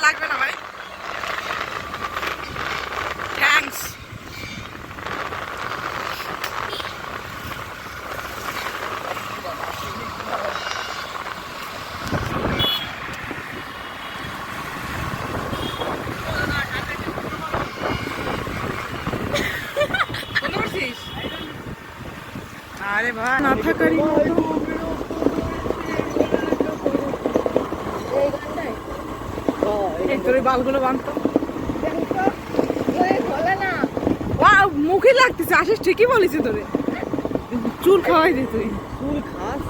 লাগবে না ভাই, থ্যাঙ্কস। আরে ভাই না থাকারই মতো। এই তোর বালগুলো বাঁধতো, মুখে লাগতেছে। আসিস ঠিকই বলিস, তোরে চুল খাওয়াই দে তুই। চুল খাস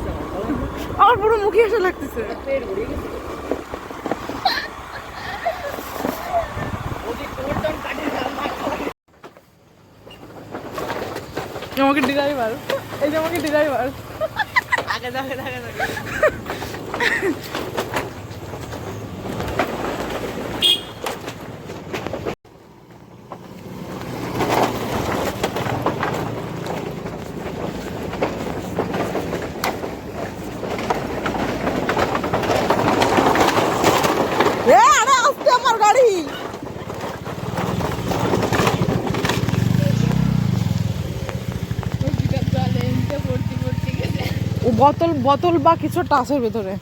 আমার পুরো মুখে এসে লাগতেছে। আমাকে ড্রাইভার, এই যে আমাকে ড্রাইভার। আগে আগে আগে আরে আসতে আমার গাড়ি। ও বোতল বোতল বা কিছু টাসের ভেতরে।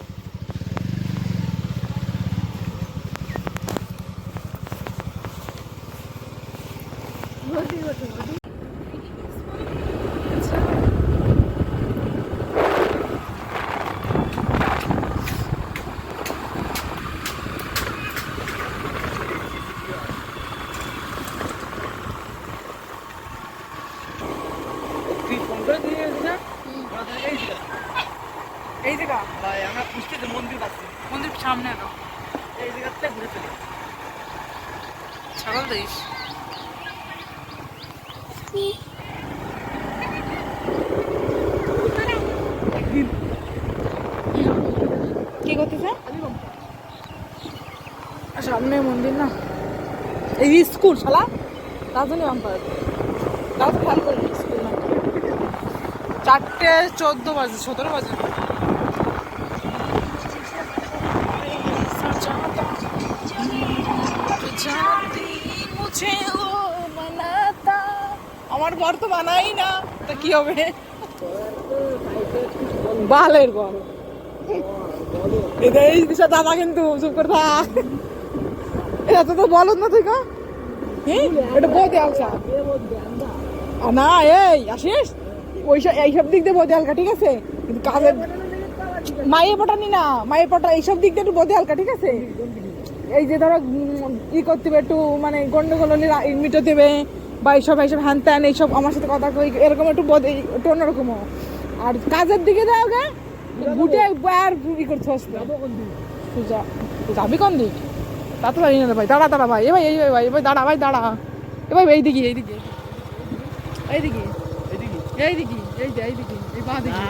এই জায়গা ভাই আমরা পুষ্টিতে মন্দির পাচ্ছি, মন্দির সামনে আনো, এই জায়গাতে ঘুরে ফেলি। ছাগল দিস। কি করতেছে? সামনে মন্দির না, এই স্কুল শালা তার জন্য বাম্পার। তাও তো খেয়াল করি স্কুল না। 4:14 বাজে, 17 বাজে। আমার বর তো বানাই না, তা কি হবে? বালের বর। এই দিশা দাদা কিন্তু চুপ করে থাক। এটা তো বলত না তুই কা, এটা বলতে আলসা না। এই আসিস ওইসব এইসব দিক দিয়ে বোধে হালকা, ঠিক আছে? কিন্তু কাজের মায়ে পটানি না, মায়ে পটা এইসব দিক দিয়ে একটু বোধে হালকা, ঠিক আছে? এই যে ধরো ই করতে হবে একটু, মানে গন্ডগোল হলে মিটে দেবে বা এইসব এইসব হ্যান ত্যান এইসব আমার সাথে কথা কই, এরকম একটু বোধে একটু অন্যরকমও। আর কাজের দিকে যাও গে গুটে আর ই করতে আসবে। যাবি কোন দিক তা তো জানি না ভাই। দাঁড়া দাঁড়া ভাই, এ ভাই এই ভাই, এ ভাই দাঁড়া ভাই, দাঁড়া এ ভাই, এইদিকে এইদিকে এইদিকে এইদিকে এই যে এইদিকে, এই বাঁ দিকে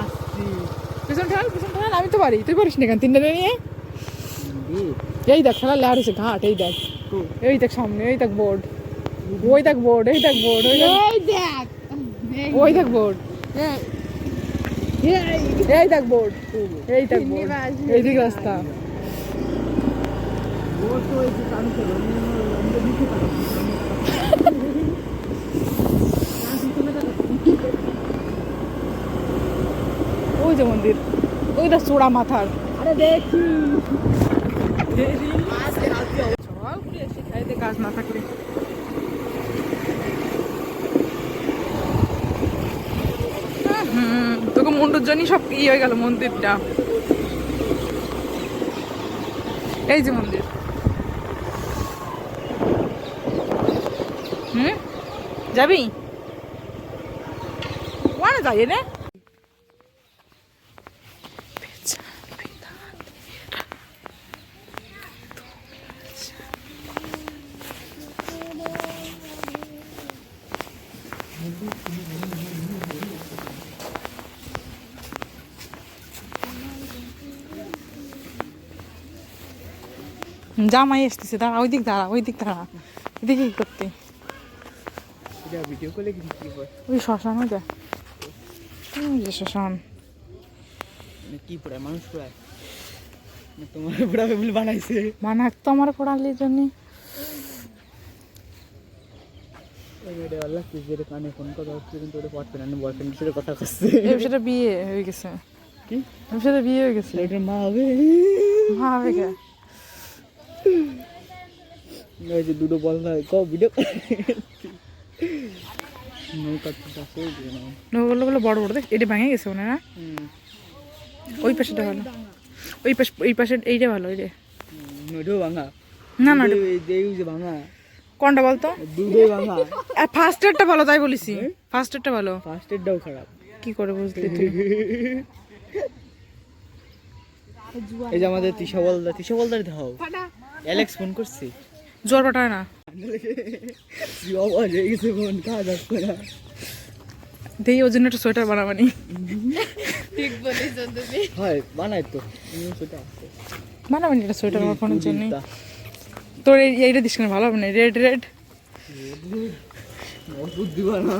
পিছন ঠেল, পিছন ঠেল। আমি তো পারি, তুই পারিস না কেন? 3টা নিয়ে এই দেখ খেলা লেয়ার হয়েছে ঘাট। এই দেখ, এই দেখ সামনে, এই দেখ বোর্ড, ওই দেখ বোর্ড, এই দেখ বোর্ড, ওই দেখ, ওই দেখ বোর্ড, এই দেখ বোর্ড, এই দেখ বোর্ড, এই দিক রাস্তা। ওই যে মন্দির, ওইটা চূড়া মাথার। আরে দেখি খাইতে কাজ না থাকলে। তোকে মুন্ডুর জন্যই সব ই হয়ে গেল মন্দিরটা। এই যে মন্দির, যাবি ওখানে যাই রে। জামাই আসতেছে, দাঁড়া ওই দিক, দাঁড়া ওই দিক, দাঁড়া এদিকে কি করতে? ভিডিও করলে ওই শ্মশান, ওই দেখ যে শ্মশান। কি পড়ায় মানুষ পড়ায় তোমার বুড়া ফ্যামিলি বানাইছে মানাক তো আমার পড়ালির জন্য। কানে ফোন কথা হচ্ছে কিন্তু ওটা পড়ছে না, বয়ফ্রেন্ডের সাথে কথা করছে। এই বিষয়টা বিয়ে হয়ে গেছে। কি এই বিষয়টা বিয়ে হয়ে গেছে। এটা মা হবে, মা হবে কে? ওই যে দুটো বল না ক ভিডিও নৌকা আছে নৌকাগুলো বড় বড় দেখ, এটা ভেঙে গেছে মনে হয় না? ওই পাশেটা ভালো, ওই পাশে, এই পাশে এইটা ভালো। এই রে নদীও ভাঙা না না, এই যে ভাঙা কোনটা বলতো? দুটোই ভাঙা। ফার্স্ট এডটা ভালো তাই বলিছি, ফার্স্ট এডটা ভালো। ফার্স্ট এডটাও খারাপ। কি করে বুঝলি তুই? এই যে আমাদের তিশা বলদার দাও, অ্যালেক্স ফোন করছে, জোর পাঠায় না হয়ে গেছে ফোন খাওয়া যাচ্ছে না। দেই ওর জন্য একটা সোয়েটার বানাবানি। ঠিক বলেছ তুমি। হয় বানাই তো সেটা আছে, বানাবানি একটা সোয়েটার আমার ফোনের জন্য। তোর এইটা দিস কেন, ভালো হবে না? রেড রেড ওষুধ দিবা না।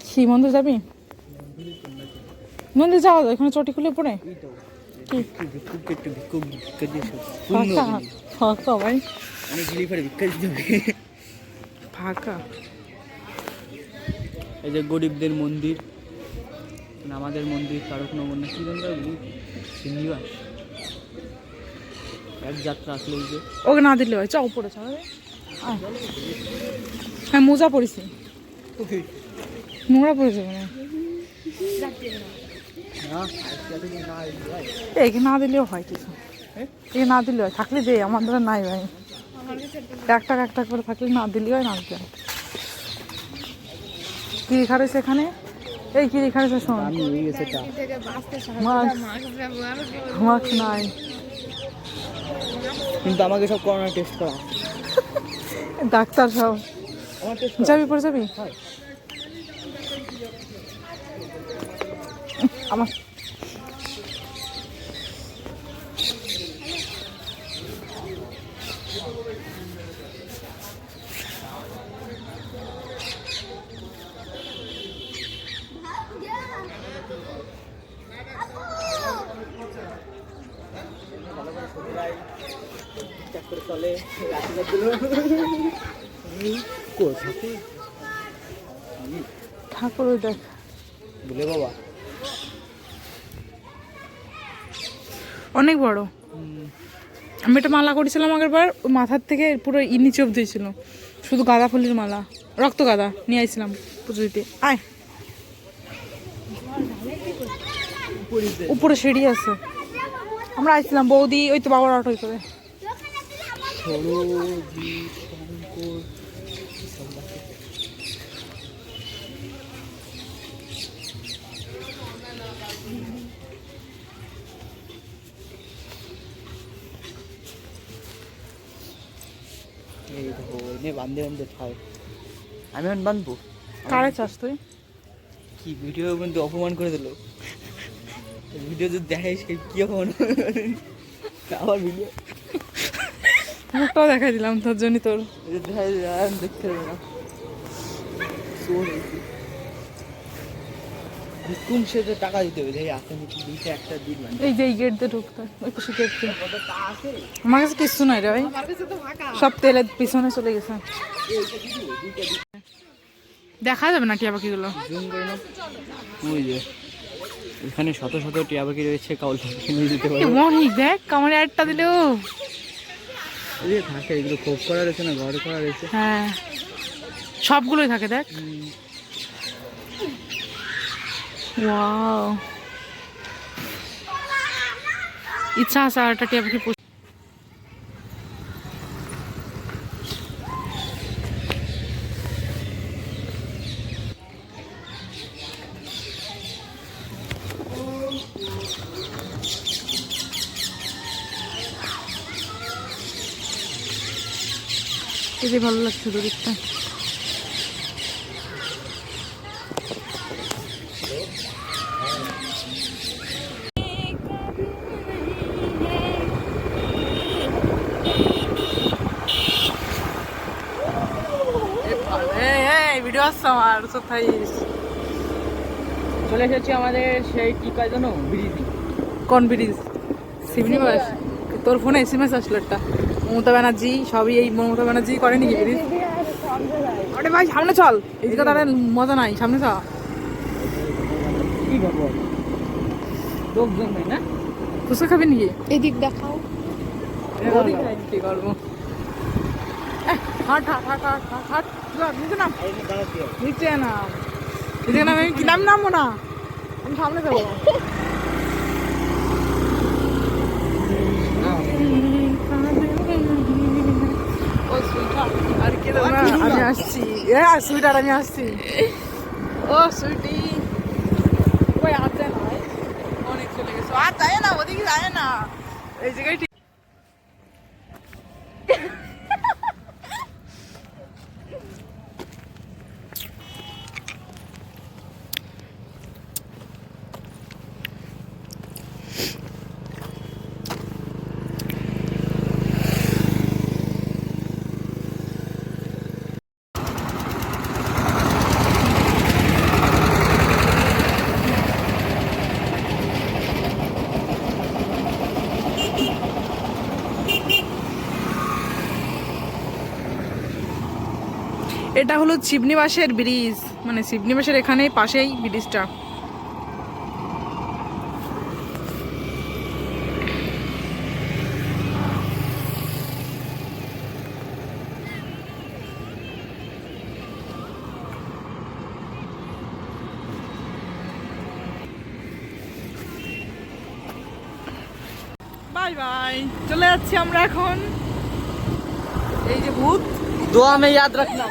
কি মন্দির যাবি? মন্দির যাওয়া যায়, এখানে চটি খুলে পড়ে। ফাঁকা ফাঁকা ভাই, অনেক গিলি পরে ভিক্ষা দিতে হবে। ফাঁকা। এই যে গরিবদের মন্দির, আমাদের মন্দির তারকনগর না কি জানি সিন্নিবাস, এক যাত্রা আসলে এই যে ওকে না দিলে হয়, চাও পড়ে চাও। হ্যাঁ মোজা পড়েছি, নোংরা পড়েছে মানে। একে না দিলেও হয় কিছু, একে না দিলেও হয়, থাকলে দে, আমার দ্বারা নাই ভাই। একটা করে থাকলে না দিলেও হয়, না দিলে হয়। কি লেখা রয়েছে এখানে? এই কি লেখা রয়েছে শোন। থেকে বাঁচতে মাস্ক মাস্ক ব্যবহার করো। মাস্ক নাই, কিন্তু আমাকে সব করোনা টেস্ট করা, ডাক্তার সব। আমার টেস্ট যাবি পরে যাবি হয়। আমার চলে ঠাকুর ওই দেখ বলে বাবা অনেক বড়। আমি একটা মালা করেছিলাম আগের বার, ওই মাথার থেকে পুরো নিচে অব্দি ছিল, শুধু গাঁদা ফুলের মালা, রক্ত গাঁদা নিয়ে আইছিলাম পুজো দিতে। আয় উপরে সিঁড়ি আছে, আমরা আইছিলাম বৌদি, ওই তো বাবার অটোই করে। এই দেখো এনে বান্ধে বান্ধে খাও, আমি এখন বান্ধবো। কারে চাস তুই? কি ভিডিও কিন্তু অপমান করে দিল, ভিডিও যদি দেখাই সে কি অপমান আবার ভিডিও মুখটাও দেখাই দিলাম তোর জন্য, তোর দেখাই দেখতে হবে না। কোন সে টাকা দিতে হবে, দেখি আপনি দুইটা একটা দিন মানে এই যে এই গেট দিয়ে ঢুকতে, ওই পাশে গেট দিয়ে। আমার কাছে কিছু নাই রে ভাই, সব তেলের পিছনে চলে গেছে। দেখা যাবে না টিয়া পাখিগুলো? জুম করে না, ওই যে এখানে শত শত টিয়া পাখি রয়েছে, কাউল কিনে দিতে পারো। মনিক দেখ কামারে একটা দিলেও এই যে থাকে, এগুলো খোপ করা রয়েছে না, ঘর করা রয়েছে। হ্যাঁ সবগুলোই থাকে দেখ। ওয়াও, ইচ্ছা আছে আর একটা টিয়া পাখি পুষ। এই যে ভালো লাগছে তো দেখতে। ভিডিও আসছে আমার, কোথায় চলে এসেছি আমাদের সেই কি কাজ জানো, ব্রিজ। কোন ব্রিজ? শিবনিবাস। তোর ফোনে SMS আসলো একটা, মমতা ব্যানার্জি, সবই এই মমতা ব্যানার্জি করে নাকি ব্রিজ? আরে ভাই সামনে চল, এইদিকে তাহলে মজা নাই, সামনে চল। কি ব্যাপার, লোকজন নাই না? ফুচকা খাবি নাকি? এদিক দেখাও। কি করবো? হাট হাট হাট হাট হাট হাট, নিচে নাম, নিচে নাম, নিচে নাম। আমি কি নাম নামবো না, আমি সামনে যাবো। ও সুইটার, আর কি দেবো না, আমি আসছি। সুইটার, আমি আসছি। ও সুইটি, ওই আর যায় না, অনেক চলে গেছে, আর যায় না, ওদিকে যায় না, এই জায়গায় ঠিক। এটা হলো শিবনিবাসের ব্রিজ, মানে শিবনিবাসের এখানে পাশেই ব্রিজটা। বাই বাই, চলে যাচ্ছি আমরা এখন। এই যে ভূত, দোয়া মে ইয়াদ রাখনা।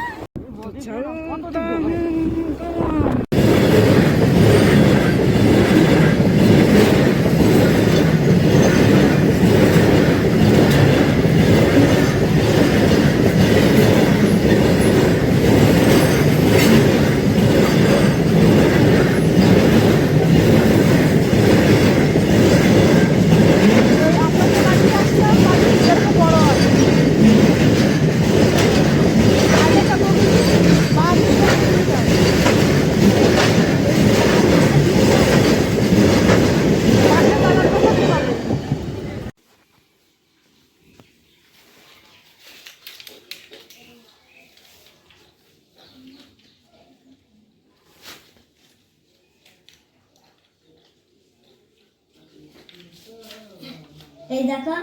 এই দেখো,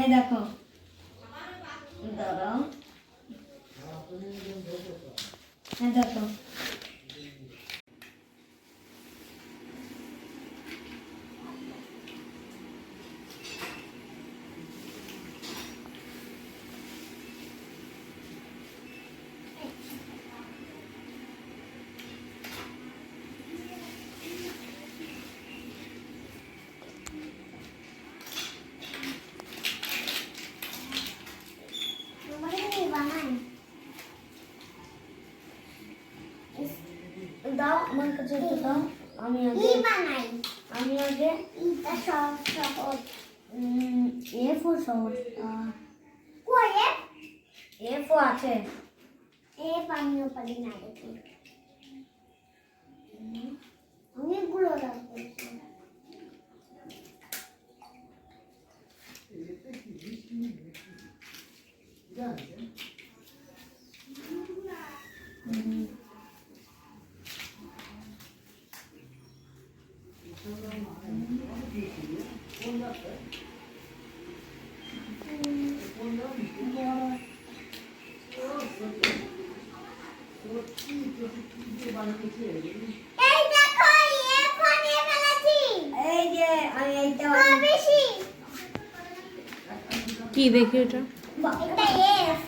এই দেখো, দাঁড়াও, এই দেখো। দাও আমার কাছে একটু দাও, আমি আগে A4 সহজ, A4 আছে, অনেকগুলো লাগবে। এই দেখো, A4 নিয়ে ফেলেছি। এই যে আমি এইটা বেশি কি দেখি এটা? এটা F